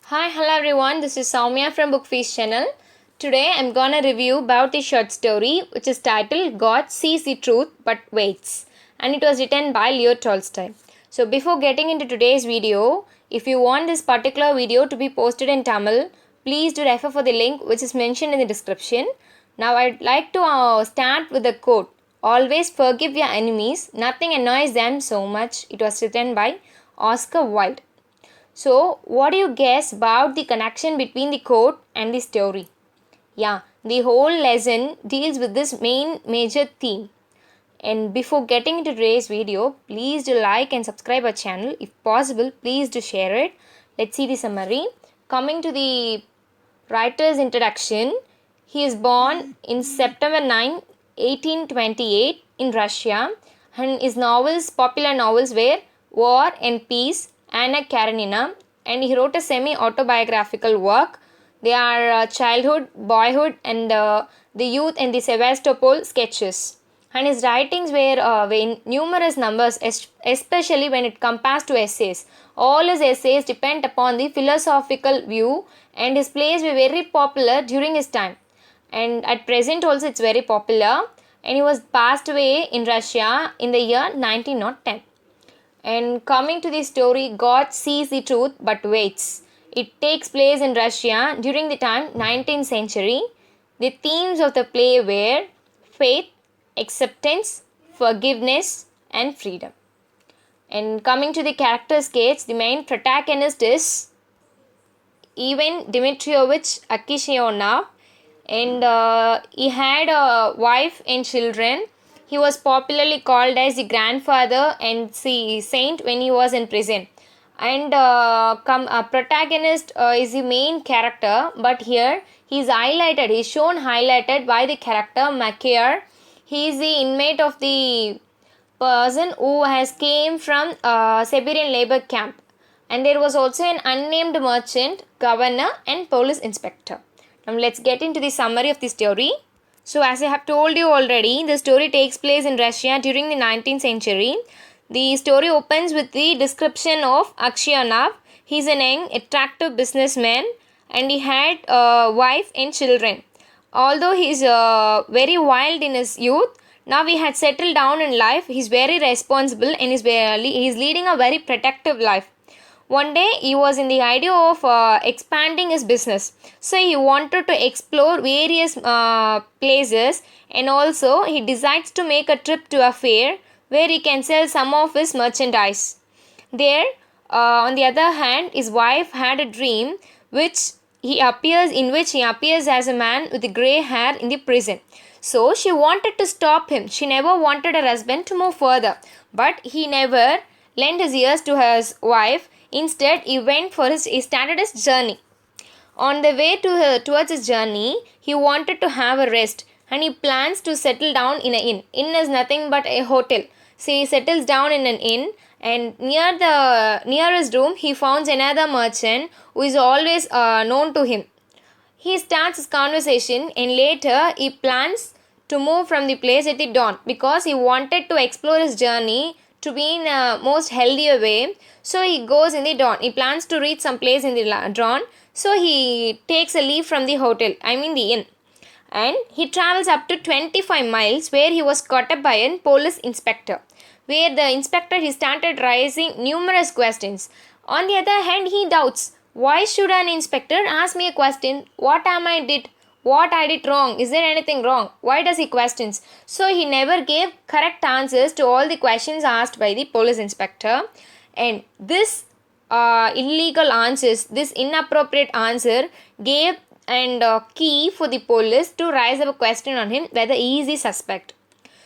Hi, hello everyone. This is Soumya from Bookfeast channel. Today I'm gonna review about a short story which is titled God Sees the Truth but Waits, and it was written by Leo Tolstoy. So before getting into today's video, if you want this particular video to be posted in Tamil, please do refer for the link which is mentioned in the description. Now I'd like to start with the quote. Always forgive your enemies, nothing annoys them so much. It was written by Oscar Wilde. So, what do you guess about the connection between the quote and the story? Yeah, the whole lesson deals with this major theme. And before getting into today's video, please do like and subscribe our channel. If possible, please do share it. Let's see the summary. Coming to the writer's introduction, he is born in September 9, 1828 in Russia, and his popular novels were War and Peace, Anna Karenina, and he wrote a semi-autobiographical work. They are Childhood, Boyhood, and the Youth and the Sevastopol sketches. And his writings were in numerous numbers, especially when it compares to essays. All his essays depend upon the philosophical view, and his plays were very popular during his time. And at present also it's very popular. And he was passed away in Russia in the year 1910. And coming to the story, God sees the truth but waits. It takes place in Russia during the time 19th century. The themes of the play were faith, acceptance, forgiveness, and freedom. And coming to the character sketch, the main protagonist is Ivan Dmitrievich Akishenov, and he had a wife and children. He was popularly called as the grandfather and the saint when he was in prison. And protagonist is the main character, but here he is highlighted. He is shown highlighted by the character Macaire. He is the inmate of the person who has came from Siberian labor camp. And there was also an unnamed merchant, governor, and police inspector. Now let's get into the summary of the story. So as I have told you already, the story takes place in Russia during the 19th century. The story opens with the description of Akshanov. He is an young, attractive businessman, and he had a wife and children. Although he is very wild in his youth, now he had settled down in life. He is very responsible and he is leading a very protective life. One day he was in the idea of expanding his business. So he wanted to explore various places, and also he decides to make a trip to a fair where he can sell some of his merchandise. There, on the other hand, his wife had a dream in which he appears as a man with grey hair in the prison. So she wanted to stop him. She never wanted her husband to move further, but he never lent his ears to his wife. Instead, he started his journey. On the way towards his journey, he wanted to have a rest, and he plans to settle down in an inn. Inn is nothing but a hotel. So he settles down in an inn, and near his room he finds another merchant who is always known to him. He starts his conversation, and later he plans to move from the place at the dawn because he wanted to explore his journey to be in a most healthier way. So he goes in the dawn. He plans to reach some place in the dawn. So he takes a leave from the hotel, the inn. And he travels up to 25 miles where he was caught up by a police inspector. Where the inspector he started raising numerous questions. On the other hand, he doubts. Why should an inspector ask me a question? What I did wrong? Is there anything wrong? Why does he questions? So he never gave correct answers to all the questions asked by the police inspector. And this illegal answers, this inappropriate answer gave and key for the police to raise up a question on him whether he is the suspect.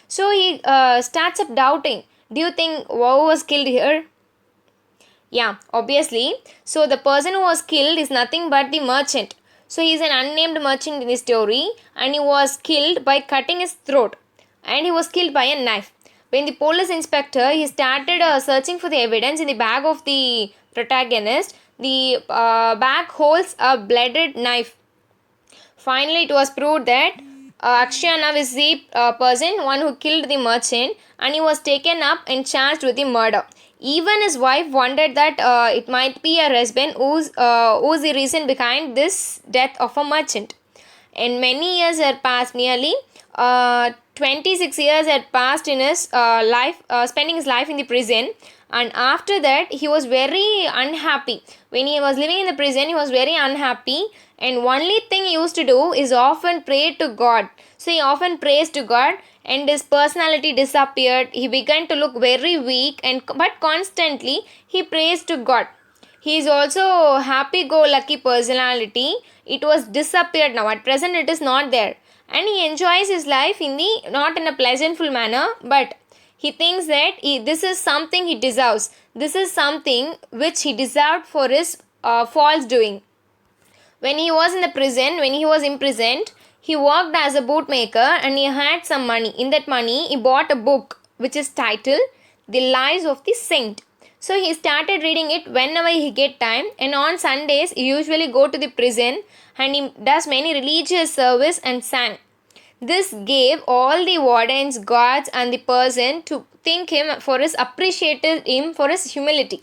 So he starts up doubting. Do you think who was killed here? Yeah, obviously. So the person who was killed is nothing but the merchant. So he is an unnamed merchant in the story, and he was killed by cutting his throat, and he was killed by a knife. When the police inspector he started searching for the evidence in the bag of the protagonist, the bag holds a bladed knife. Finally, it was proved that Akshanov is the one who killed the merchant, and he was taken up and charged with the murder. Even his wife wondered that it might be her husband who's the reason behind this death of a merchant. And many years had passed, nearly 26 years had passed in his life, spending his life in the prison. And after that, he was very unhappy. When he was living in the prison, he was very unhappy. And only thing he used to do is often pray to God. So he often prays to God, and his personality disappeared. He began to look very weak, but constantly he prays to God. He is also happy-go-lucky personality. It was disappeared now. At present, it is not there, and he enjoys his life in the not in a pleasantful manner, but he thinks that this is something he deserves. This is something which he deserved for his false doing. When he was in the prison, when he was imprisoned, he worked as a bootmaker and he had some money. In that money, he bought a book which is titled The Lives of the Saint. So he started reading it whenever he get time, and on Sundays he usually go to the prison and he does many religious service and sang. This gave all the wardens, guards and the person to thank him for his appreciated him for his humility.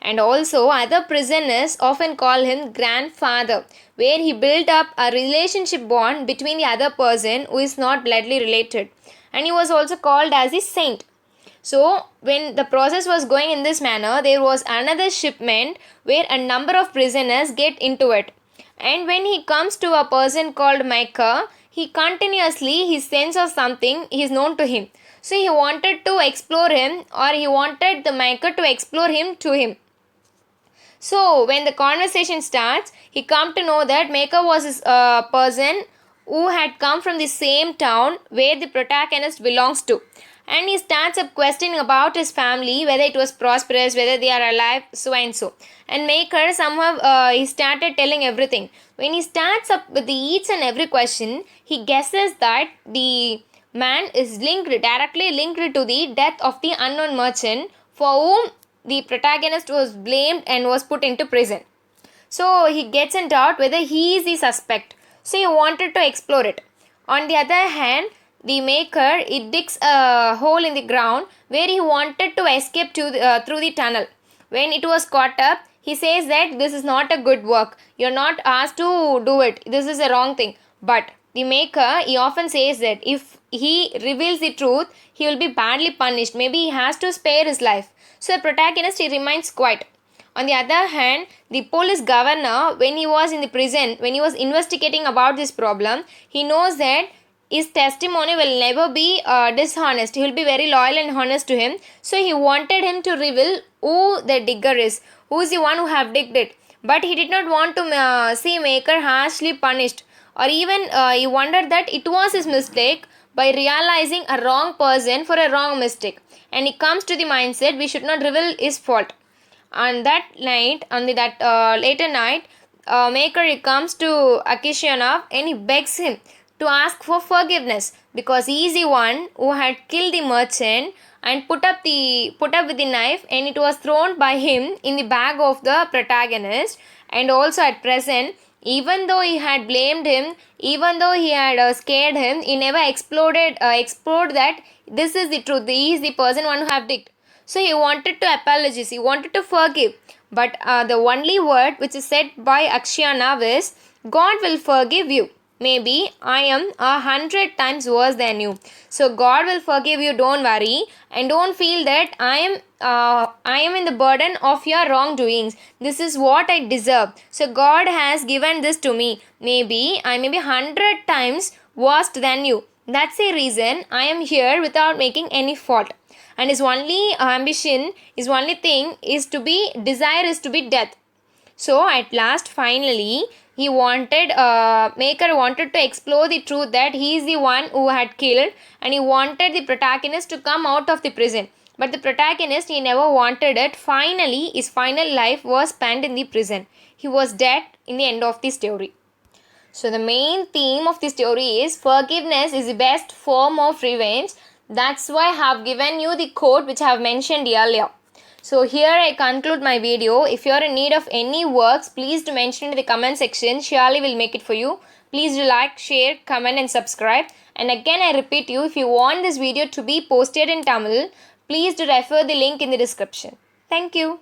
And also other prisoners often call him grandfather, where he built up a relationship bond between the other person who is not bloodly related. And he was also called as the saint. So, when the process was going in this manner, there was another shipment where a number of prisoners get into it. And when he comes to a person called Micah, he continuously, his sense of something is known to him. So, he wanted to explore him, or he wanted the Micah to explore him to him. So, when the conversation starts, he come to know that Micah was a person who had come from the same town where the protagonist belongs to. And he starts up questioning about his family, whether it was prosperous, whether they are alive, so and so. And Maker somehow he started telling everything. When he starts up with each and every question, he guesses that the man is directly linked to the death of the unknown merchant for whom the protagonist was blamed and was put into prison. So he gets in doubt whether he is the suspect. So he wanted to explore it. On the other hand, the maker, it digs a hole in the ground where he wanted to escape through the tunnel. When it was caught up, he says that this is not a good work. You're not asked to do it. This is a wrong thing. But the maker, he often says that if he reveals the truth, he will be badly punished. Maybe he has to spare his life. So the protagonist, he remains quiet. On the other hand, the police governor, when he was in the prison, when he was investigating about this problem, he knows that his testimony will never be dishonest. He will be very loyal and honest to him. So he wanted him to reveal who the digger is, who is the one who have digged it. But he did not want to see Maker harshly punished, or even he wondered that it was his mistake by realizing a wrong person for a wrong mistake. And he comes to the mindset we should not reveal his fault. On that night, later night, Maker he comes to Akishanov and he begs him to ask for forgiveness because he is the one who had killed the merchant and put up with the knife, and it was thrown by him in the bag of the protagonist. And also at present, even though he had blamed him, even though he had scared him, he never explored that this is the truth. He is the person one who have digged. So he wanted to apologize. He wanted to forgive. But the only word which is said by Akshayanav is, God will forgive you. Maybe I am 100 times worse than you. So God will forgive you, don't worry. And don't feel that I am in the burden of your wrongdoings. This is what I deserve. So God has given this to me. Maybe I may be 100 times worse than you. That's the reason I am here without making any fault. And his only ambition, his only thing is to be death. So at last, finally, Maker wanted to explore the truth that he is the one who had killed, and he wanted the protagonist to come out of the prison. But the protagonist, he never wanted it. Finally, his final life was spent in the prison. He was dead in the end of the story. So the main theme of the story is forgiveness is the best form of revenge. That's why I have given you the quote which I have mentioned earlier. So here I conclude my video. If you are in need of any works, please do mention in the comment section. Surely will make it for you. Please do like, share, comment and subscribe. And again I repeat you, if you want this video to be posted in Tamil, please do refer the link in the description. Thank you.